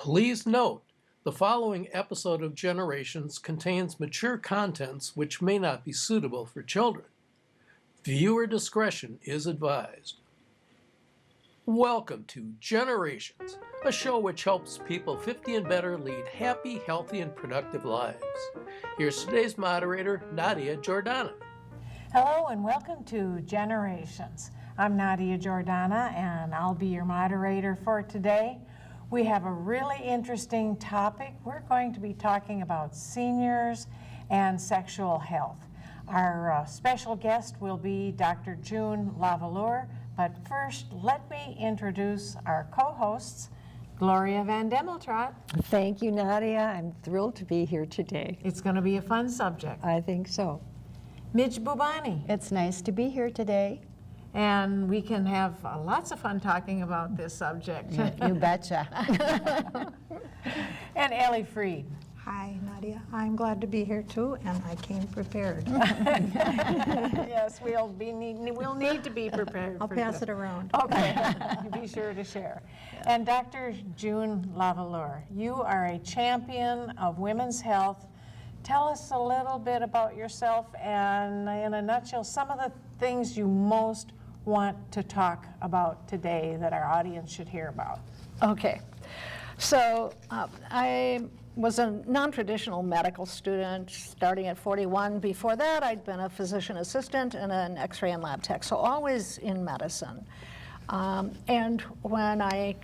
Please note, the following episode of Generations contains mature contents which may not be suitable for children. Viewer discretion is advised. Welcome to Generations, a show which helps people 50 and better lead happy, healthy, and productive lives. Here's today's moderator, Nadia Jordana. Hello and welcome to Generations. I'm Nadia Jordana and I'll be your moderator for today. We have a really interesting topic. We're going to be talking about seniors and sexual health. Our special guest will be Dr. June Valleur, but first let me introduce our co-hosts, Gloria Van Demeltraat. Thank you, Nadia. I'm thrilled to be here today. It's going to be a fun subject. I think so. Midge Bubani. It's nice to be here today. And we can have lots of fun talking about this subject. You betcha. And Ellie Freed. Hi, Nadia. I'm glad to be here too, and I came prepared. Yes, we'll need to be prepared. I'll pass it around. Okay, you be sure to share. And Dr. June Valleur, you are a champion of women's health. Tell us a little bit about yourself and, in a nutshell, some of the things you most want to talk about today that our audience should hear about. Okay. So I was a non-traditional medical student starting at 41. Before that, I'd been a physician assistant and an X-ray and lab tech, so always in medicine. And when I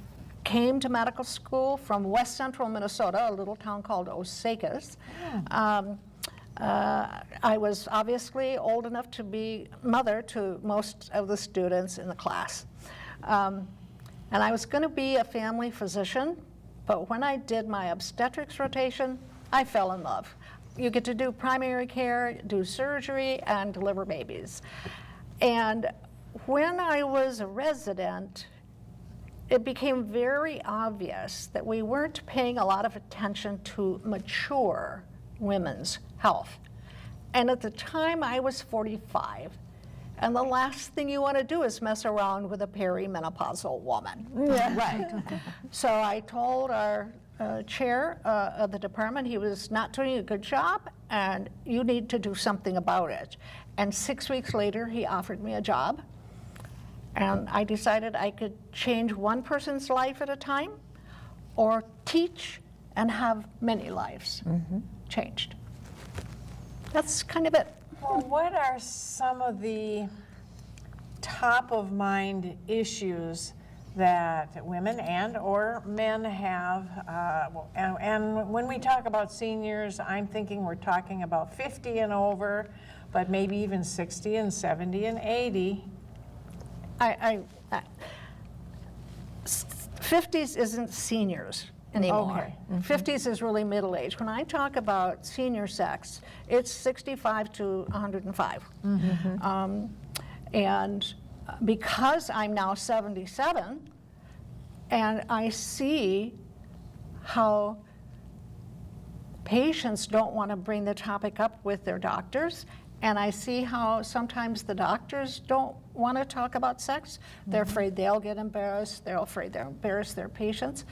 came to medical school from west central Minnesota, a little town called Osakis, I was obviously old enough to be mother to most of the students in the class. And I was going to be a family physician, but when I did my obstetrics rotation, I fell in love. You get to do primary care, do surgery, and deliver babies. And when I was a resident, it became very obvious that we weren't paying a lot of attention to mature women's health. And at the time, I was 45. And the last thing you want to do is mess around with a perimenopausal woman. Yeah. Right. So I told our chair of the department he was not doing a good job, and you need to do something about it. And 6 weeks later, he offered me a job. And I decided I could change one person's life at a time or teach and have many lives changed. That's kind of it. Well, what are some of the top of mind issues that women and or men have? And when we talk about seniors, I'm thinking we're talking about 50 and over, but maybe even 60 and 70 and 80. 50s isn't seniors anymore. Okay. 50s is really middle age. When I talk about senior sex, it's 65 to 105. And because I'm now 77, and I see how patients don't want to bring the topic up with their doctors, and I see how sometimes the doctors don't want to talk about sex. They're afraid they'll get embarrassed. They're afraid they'll embarrass their patients.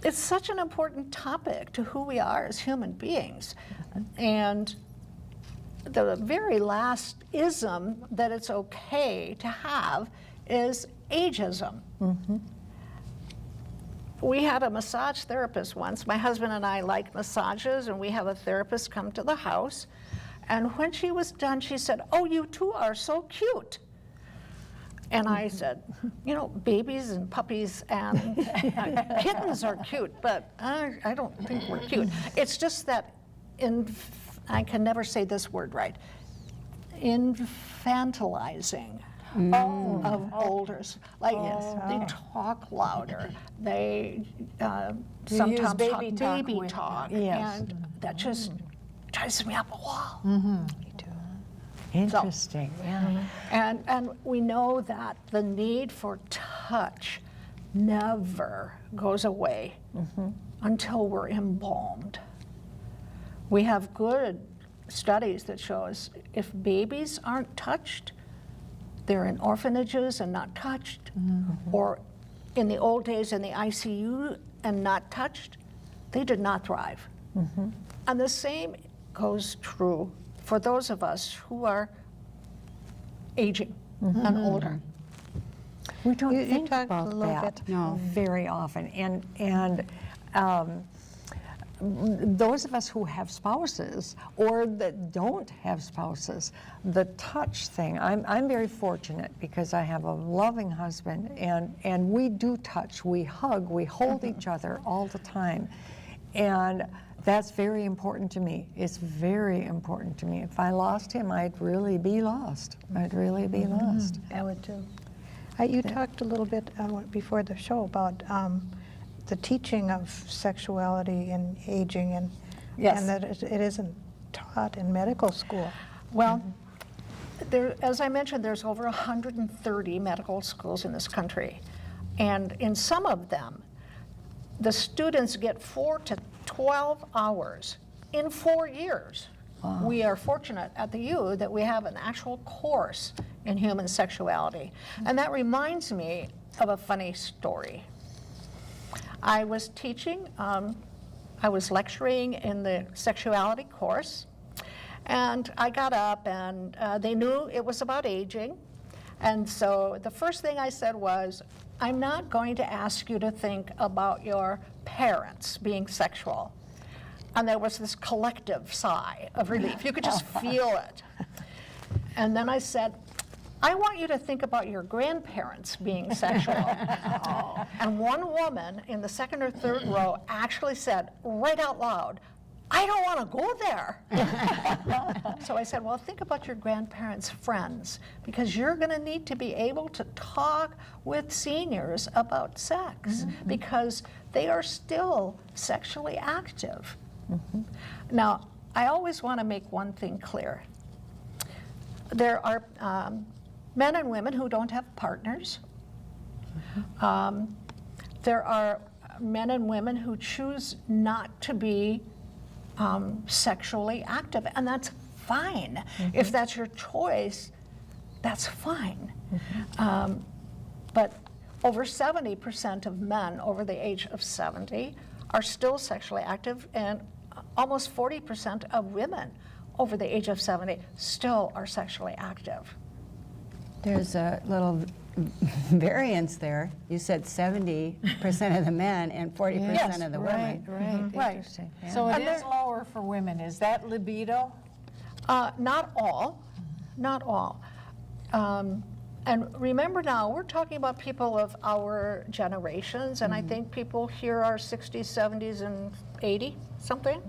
It's such an important topic to who we are as human beings. And the very last ism that it's okay to have is ageism. We had a massage therapist once. My husband and I like massages, and we have a therapist come to the house. And when she was done, she said, "Oh, you two are so cute." And I said, you know, babies and puppies and kittens are cute, but I don't think we're cute. It's just that, I can never say this word right, infantilizing of olders. Like, they talk louder. They sometimes baby talk talk baby with talk. them. Yes. And that just drives me up a wall. Me too. Interesting. And we know that the need for touch never goes away until we're embalmed. We have good studies that show us if babies aren't touched, they're in orphanages and not touched, or in the old days in the ICU and not touched, they did not thrive. And the same goes true for those of us who are aging and older. We don't You think talked a about little that bit. very often. And those of us who have spouses or that don't have spouses, the touch thing, I'm very fortunate because I have a loving husband, and we do touch, we hug, we hold each other all the time. And that's very important to me. It's very important to me. If I lost him, I'd really be lost. I'd really be lost. I would too. You talked a little bit before the show about the teaching of sexuality and aging, and Yes. and that it isn't taught in medical school. Well, there, as I mentioned, there's over 130 medical schools in this country. And in some of them, the students get 4 to 12 hours in 4 years. We are fortunate at the U that we have an actual course in human sexuality. And that reminds me of a funny story. I was teaching, I was lecturing in the sexuality course, and I got up and they knew it was about aging. And so the first thing I said was, I'm not going to ask you to think about your parents being sexual. And there was this collective sigh of relief. You could just feel it. And then I said, I want you to think about your grandparents being sexual. And one woman in the second or third row actually said, right out loud, I don't want to go there. So I said, well, think about your grandparents' friends, because you're going to need to be able to talk with seniors about sex, because they are still sexually active. Now, I always want to make one thing clear. There are men and women who don't have partners. There are men and women who choose not to be sexually active, and that's fine. If that's your choice, that's fine. But over 70% of men over the age of 70 are still sexually active, and almost 40% of women over the age of 70 still are sexually active. There's a little variance there. You said 70% of the men and 40% of the women. Right. Interesting. Yeah. So it And is there- lower for women. Is that libido? Not all, not all. And remember now, we're talking about people of our generations, and I think people here are 60s, 70s, and 80 something.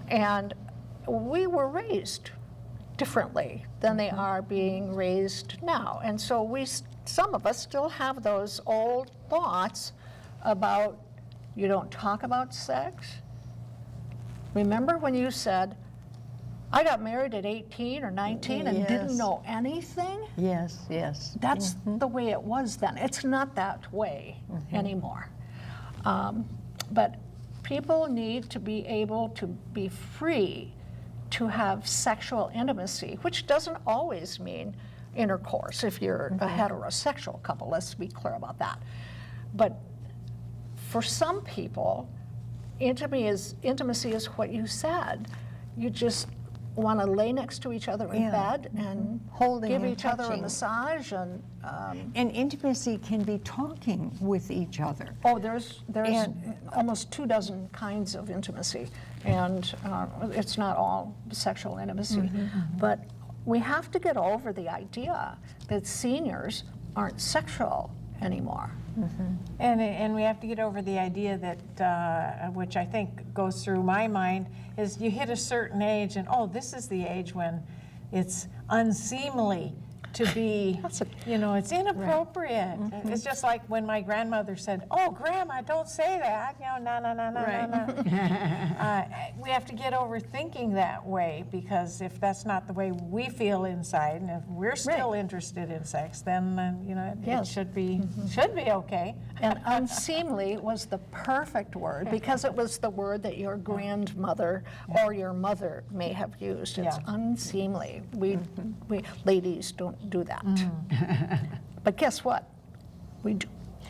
And we were raised differently than they are being raised now. And so some of us still have those old thoughts about you don't talk about sex. Remember when you said, I got married at 18 or 19 and didn't Yes. know anything? Yes, yes. That's the way it was then. It's not that way anymore. But people need to be able to be free to have sexual intimacy, which doesn't always mean intercourse if you're a heterosexual couple. Let's be clear about that. But for some people, intimacy is what you said. You just want to lay next to each other in bed and Holding give and each other a touching. massage and And intimacy can be talking with each other. oh, there's And- almost 24 kinds of intimacy, and it's not all sexual intimacy. But we have to get over the idea that seniors aren't sexual anymore. And we have to get over the idea that, which I think goes through my mind, is you hit a certain age and, oh, this is the age when it's unseemly to be, it's inappropriate. It's just like when my grandmother said, oh, Grandma, don't say that. No. We have to get over thinking that way, because if that's not the way we feel inside, and if we're still interested in sex, then, it should be okay. And unseemly was the perfect word, because it was the word that your grandmother or your mother may have used. It's unseemly. We ladies don't do that. But guess what? We do.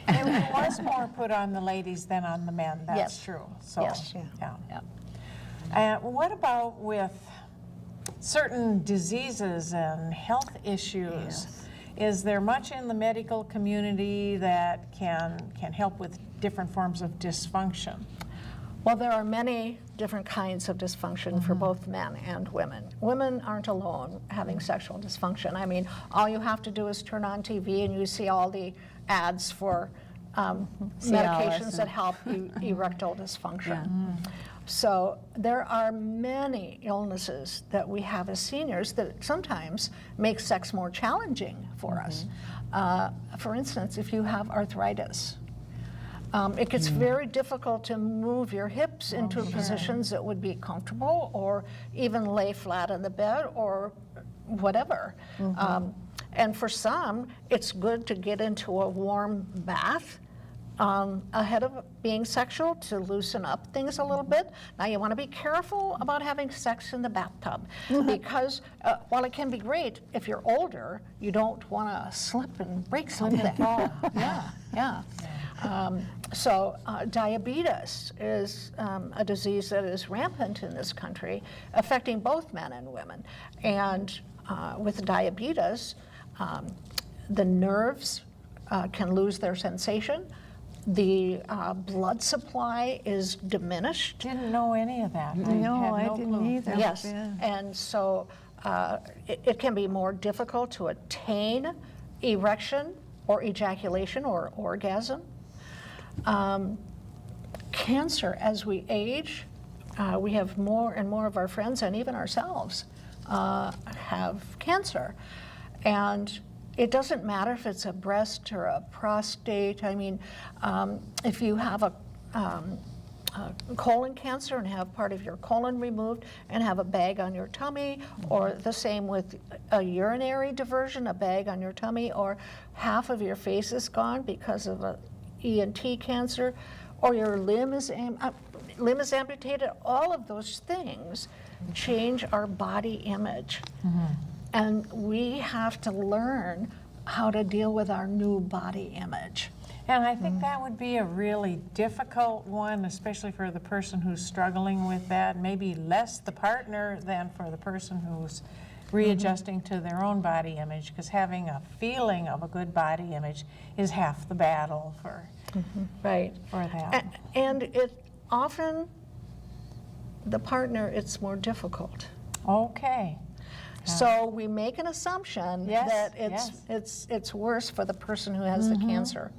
There was more put on the ladies than on the men, that's Yes. true. So, Yes. yeah. What about with certain diseases and health issues? Is there much in the medical community that can help with different forms of dysfunction? Well, there are many different kinds of dysfunction for both men and women. Women aren't alone having sexual dysfunction. I mean, all you have to do is turn on TV and you see all the ads for medications that help erectile dysfunction. So there are many illnesses that we have as seniors that sometimes make sex more challenging for us. For instance, if you have arthritis, it gets very difficult to move your hips into positions that would be comfortable, or even lay flat on the bed or whatever. And for some, it's good to get into a warm bath ahead of being sexual to loosen up things a little bit. Now you want to be careful about having sex in the bathtub because while it can be great, if you're older, you don't want to slip and break something. Yeah. So diabetes is a disease that is rampant in this country, affecting both men and women. And with diabetes, the nerves can lose their sensation. The blood supply is diminished. Didn't know any of that. No, I had didn't clue. either. Yes, Yeah. and so it can be more difficult to attain erection or ejaculation or orgasm. Cancer, as we age, we have more and more of our friends and even ourselves have cancer. And it doesn't matter if it's a breast or a prostate. I mean, if you have a colon cancer and have part of your colon removed and have a bag on your tummy, or the same with a urinary diversion, a bag on your tummy, or half of your face is gone because of a ENT cancer, or your limb is amputated, all of those things change our body image. And we have to learn how to deal with our new body image. And I think that would be a really difficult one, especially for the person who's struggling with that. Maybe less the partner than for the person who's readjusting to their own body image, because having a feeling of a good body image is half the battle for Right. that. And it often, the partner, it's more difficult. Okay. So we make an assumption Yes, that it's worse for the person who has the cancer.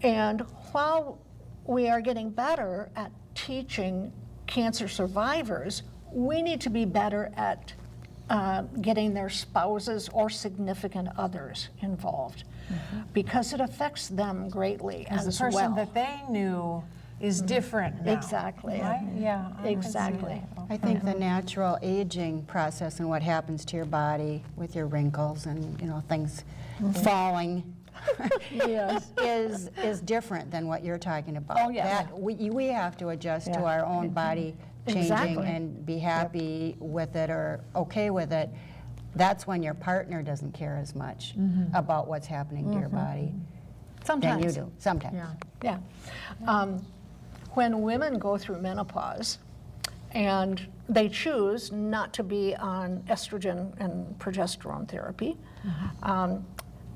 And while we are getting better at teaching cancer survivors, we need to be better at getting their spouses or significant others involved, because it affects them greatly as The person well. that they knew is different now. Exactly. Right? Yeah. I can see Exactly. that. I think the natural aging process and what happens to your body with your wrinkles and, you know, things falling Yes. is different than what you're talking about. Oh, yes. That we have to adjust to our own body changing Exactly. and be happy with it or okay with it. That's when your partner doesn't care as much about what's happening to your body than you do. Sometimes. Yeah. When women go through menopause and they choose not to be on estrogen and progesterone therapy,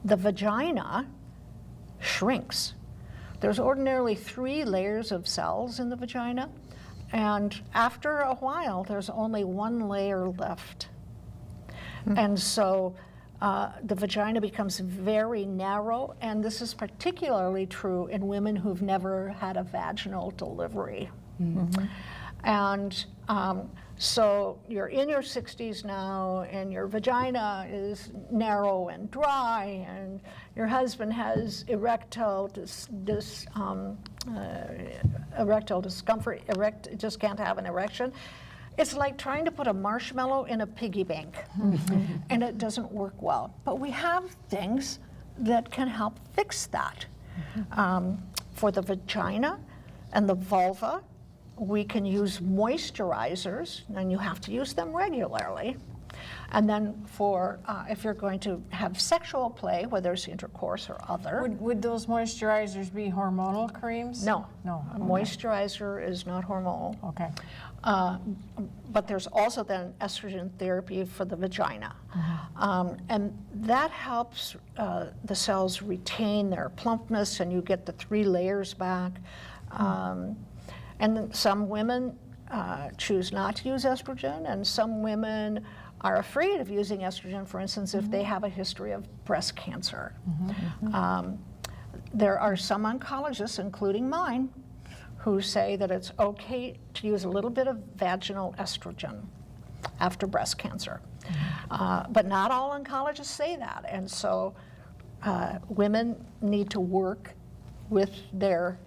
the vagina shrinks. There's ordinarily 3 layers of cells in the vagina, and after a while, there's only 1 layer left. And so the vagina becomes very narrow, and this is particularly true in women who've never had a vaginal delivery. And so you're in your 60s now, and your vagina is narrow and dry, and your husband has erectile discomfort, just can't have an erection. It's like trying to put a marshmallow in a piggy bank, and it doesn't work well. But we have things that can help fix that. For the vagina and the vulva, we can use moisturizers, and you have to use them regularly. And then for, if you're going to have sexual play, whether it's intercourse or other. Would those moisturizers be hormonal creams? No. No. A moisturizer is not hormonal. Okay. But there's also then estrogen therapy for the vagina. And that helps the cells retain their plumpness, and you get the 3 layers back. And then some women choose not to use estrogen, and some women are afraid of using estrogen, for instance, if they have a history of breast cancer. There are some oncologists, including mine, who say that it's okay to use a little bit of vaginal estrogen after breast cancer. But not all oncologists say that. And so women need to work with their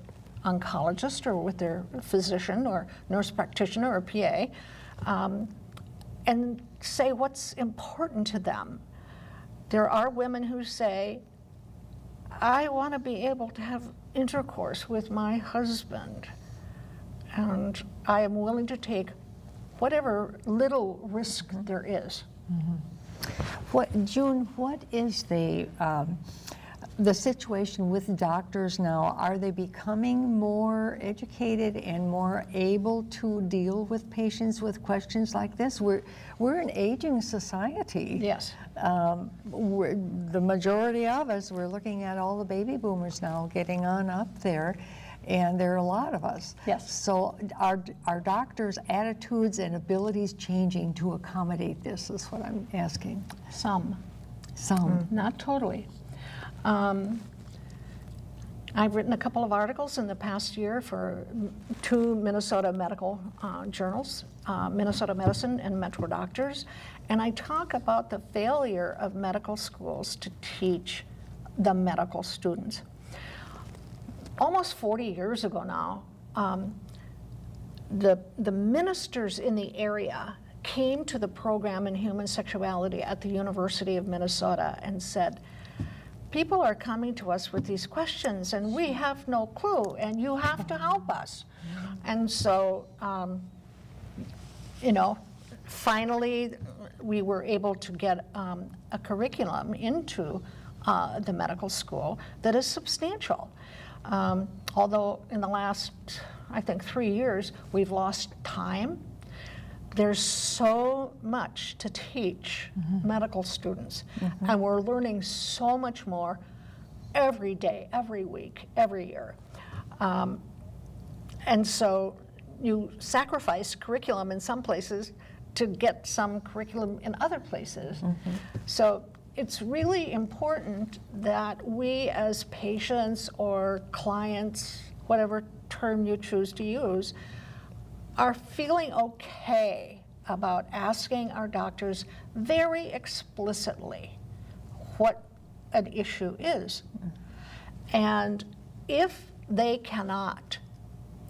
oncologist or with their physician or nurse practitioner or PA and say what's important to them. There are women who say, I want to be able to have intercourse with my husband, and I am willing to take whatever little risk there is. June, what is the situation with doctors now? Are they becoming more educated and more able to deal with patients with questions like this? We're an aging society. Yes. The majority of us, we're looking at all the baby boomers now getting on up there, and there are a lot of us. Yes. So are doctors' attitudes and abilities changing to accommodate this, is what I'm asking. Some. Not totally. I've written a couple of articles in the past year for 2 Minnesota medical journals, Minnesota Medicine and Metro Doctors, and I talk about the failure of medical schools to teach the medical students. Almost 40 years ago now, the ministers in the area came to the program in human sexuality at the University of Minnesota and said, people are coming to us with these questions and we have no clue and you have to help us. And so, finally we were able to get a curriculum into the medical school that is substantial. Although in the last, I think, 3 years, we've lost time. There's so much to teach medical students, and we're learning so much more every day, every week, every year. And so you sacrifice curriculum in some places to get some curriculum in other places. So it's really important that we as patients or clients, whatever term you choose to use, are feeling okay about asking our doctors very explicitly what an issue is. And if they cannot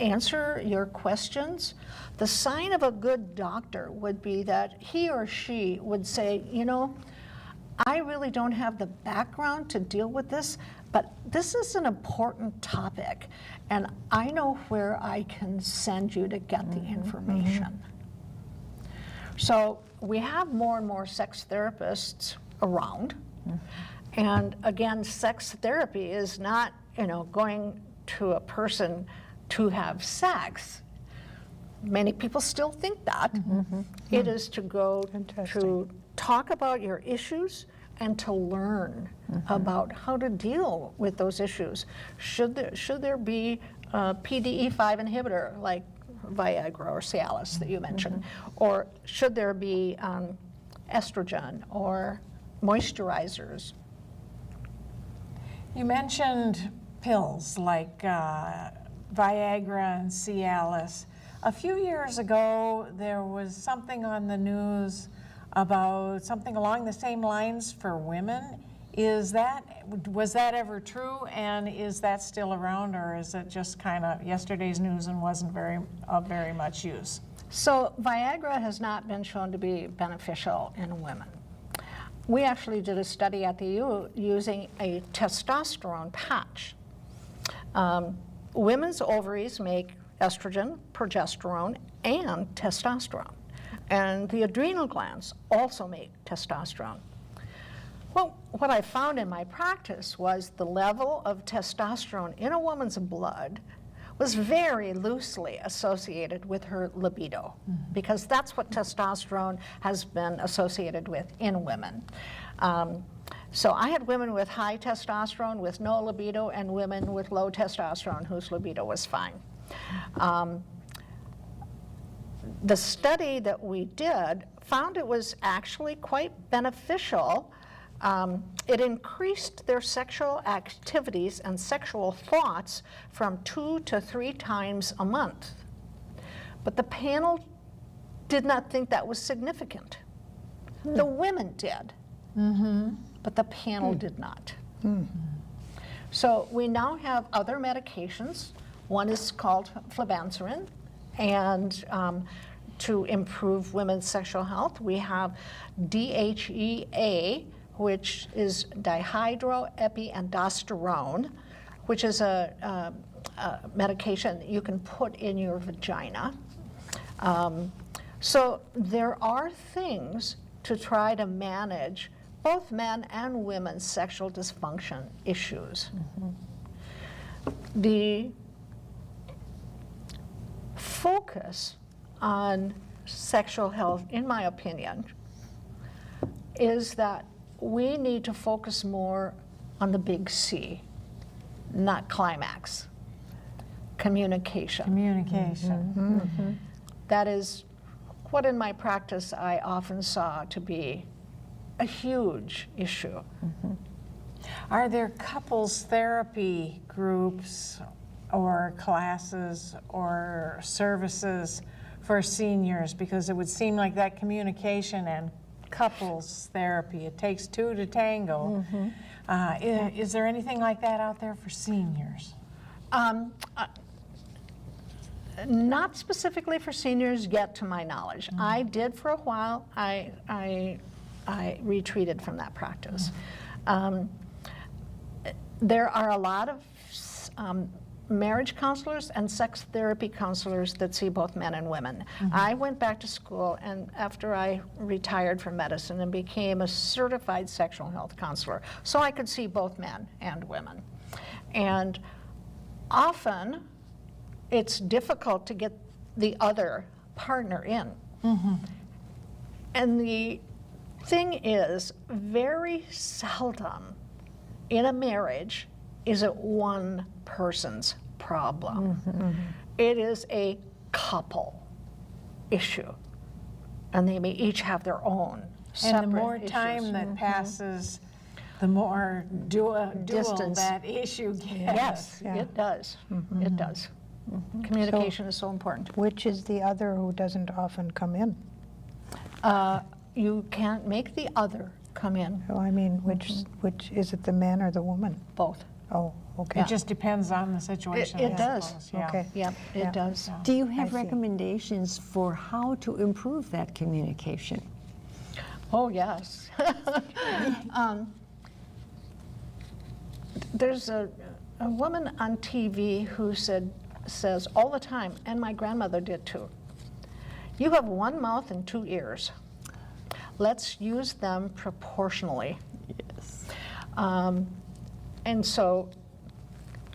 answer your questions, the sign of a good doctor would be that he or she would say, I really don't have the background to deal with this, but this is an important topic, and I know where I can send you to get the information. So we have more and more sex therapists around, and again, sex therapy is not, going to a person to have sex. Many people still think that. It is to go to talk about your issues and to learn about how to deal with those issues. Should there be a PDE5 inhibitor like Viagra or Cialis that you mentioned? Or should there be estrogen or moisturizers? You mentioned pills like Viagra and Cialis. A few years ago, there was something on the news about something along the same lines for women. Was that ever true, and is that still around, or is it just kind of yesterday's news and wasn't of very much use? So Viagra has not been shown to be beneficial in women. We actually did a study at the U using a testosterone patch. Women's ovaries make estrogen, progesterone, and testosterone. And the adrenal glands also make testosterone. Well, what I found in my practice was the level of testosterone in a woman's blood was very loosely associated with her libido, because that's what testosterone has been associated with in women. So I had women with high testosterone with no libido, and women with low testosterone whose libido was fine. The study that we did found it was actually quite beneficial. It increased their sexual activities and sexual thoughts from 2 to 3 times a month. But the panel did not think that was significant. The women did, but the panel did not. So we now have other medications. One is called flibanserin, and to improve women's sexual health, we have DHEA, which is dihydroepiandrosterone, which is a medication that you can put in your vagina. So there are things to try to manage both men and women's sexual dysfunction issues. The focus on sexual health, in my opinion, is that we need to focus more on the big C, not climax. Communication. Communication. That is what in my practice I often saw to be a huge issue. Are there couples therapy groups or classes or services for seniors? Because it would seem like that communication and couples therapy, it takes 2 to tango. Is there anything like that out there for seniors? Not specifically for seniors yet, to my knowledge. I did for a while. I retreated from that practice. There are a lot of marriage counselors and sex therapy counselors that see both men and women. I went back to school, and after I retired from medicine, and became a certified sexual health counselor, so I could see both men and women. And often it's difficult to get the other partner in. And the thing is, very seldom in a marriage is it one person's problem. It is a couple issue, and they may each have their own separate And the more issues. time that passes, the more dual Distance. that issue gets. Yes, it does. It does. Communication is so important. Which is the other who doesn't often come in? You can't make the other come in, So I mean, which is it, the man or the woman? both. Oh, okay. It just depends on the situation. It I does. suppose, yeah. Okay. Yep, Yeah. it does. Do you have see. recommendations for how to improve that communication? Oh, yes. There's a woman on TV who says all the time, and my grandmother did too, you have one mouth and 2 ears. Let's use them proportionally. Yes. And so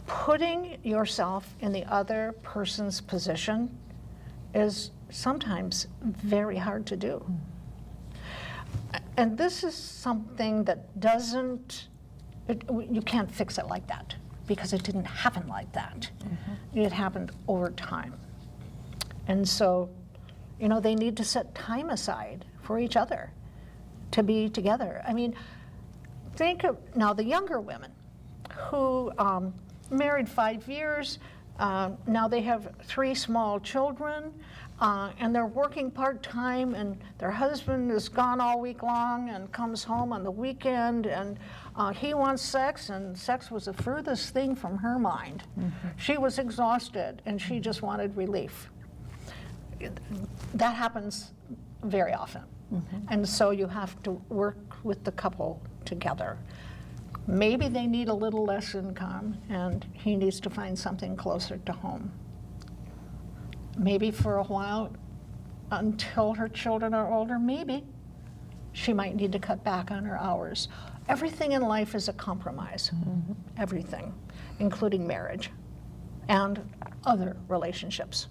putting yourself in the other person's position is sometimes very hard to do. And this is something that doesn't, you can't fix it like that, because it didn't happen like that. It happened over time. And so, you know, they need to set time aside for each other to be together. I mean, think of now the younger women who married 5 years, now they have 3 small children, and they're working part-time, and their husband is gone all week long and comes home on the weekend, and he wants sex, and sex was the furthest thing from her mind. She was exhausted, and she just wanted relief. That happens very often. And so you have to work with the couple together. Maybe they need a little less income, and he needs to find something closer to home. Maybe for a while, until her children are older, maybe she might need to cut back on her hours. Everything in life is a compromise, everything, including marriage and other relationships.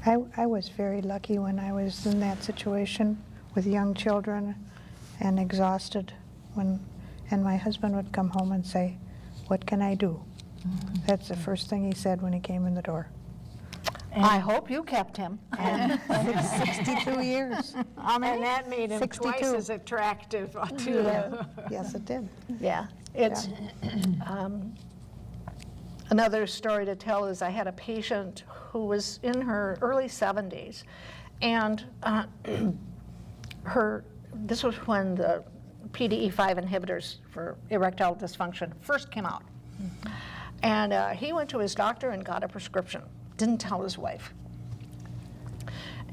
I was very lucky when I was in that situation with young children and exhausted, and my husband would come home and say, "What can I do?" That's the first thing he said when he came in the door. I hope you kept him. And 62 years. And that made him 62. twice as attractive to you. Yes, it did. Yeah, it's, another story to tell is I had a patient who was in her early 70s, and this was when the PDE5 inhibitors for erectile dysfunction first came out. And he went to his doctor and got a prescription, didn't tell his wife.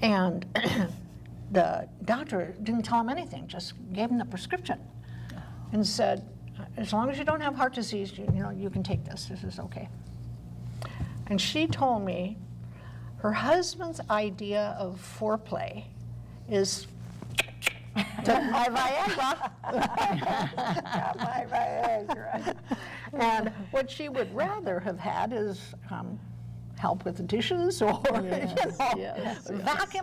And the doctor didn't tell him anything, just gave him the prescription and said, as long as you don't have heart disease, you can take this is okay. And she told me her husband's idea of foreplay is took my Viagra. Got my Viagra. And what she would rather have had is help with the dishes or vacuum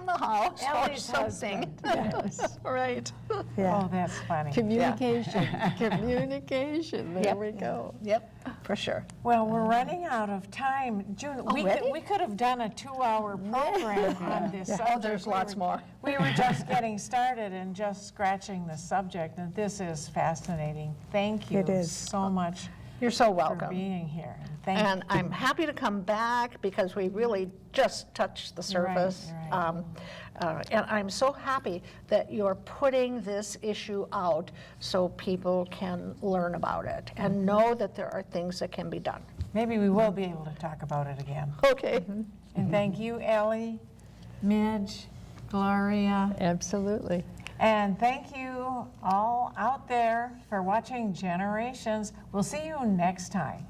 the house or Ellie's something. husband, Right. Yeah. Oh, that's funny. Communication, communication, there Yep. we go. Yep, for sure. Well, we're running out of time. June, Already? we could have done a 2-hour program on this subject. Oh, there's lots more. We were just getting started and just scratching the subject, and this is fascinating. Thank you It is. so much You're so for welcome. being here. Thank you. And I'm happy to come back because we really just touched the surface. right. And I'm so happy that you're putting this issue out so people can learn about it and know that there are things that can be done. Maybe we will be able to talk about it again. Okay. And thank you, Ellie, Midge, Gloria, Absolutely. and thank you all out there for watching Generations. We'll see you next time.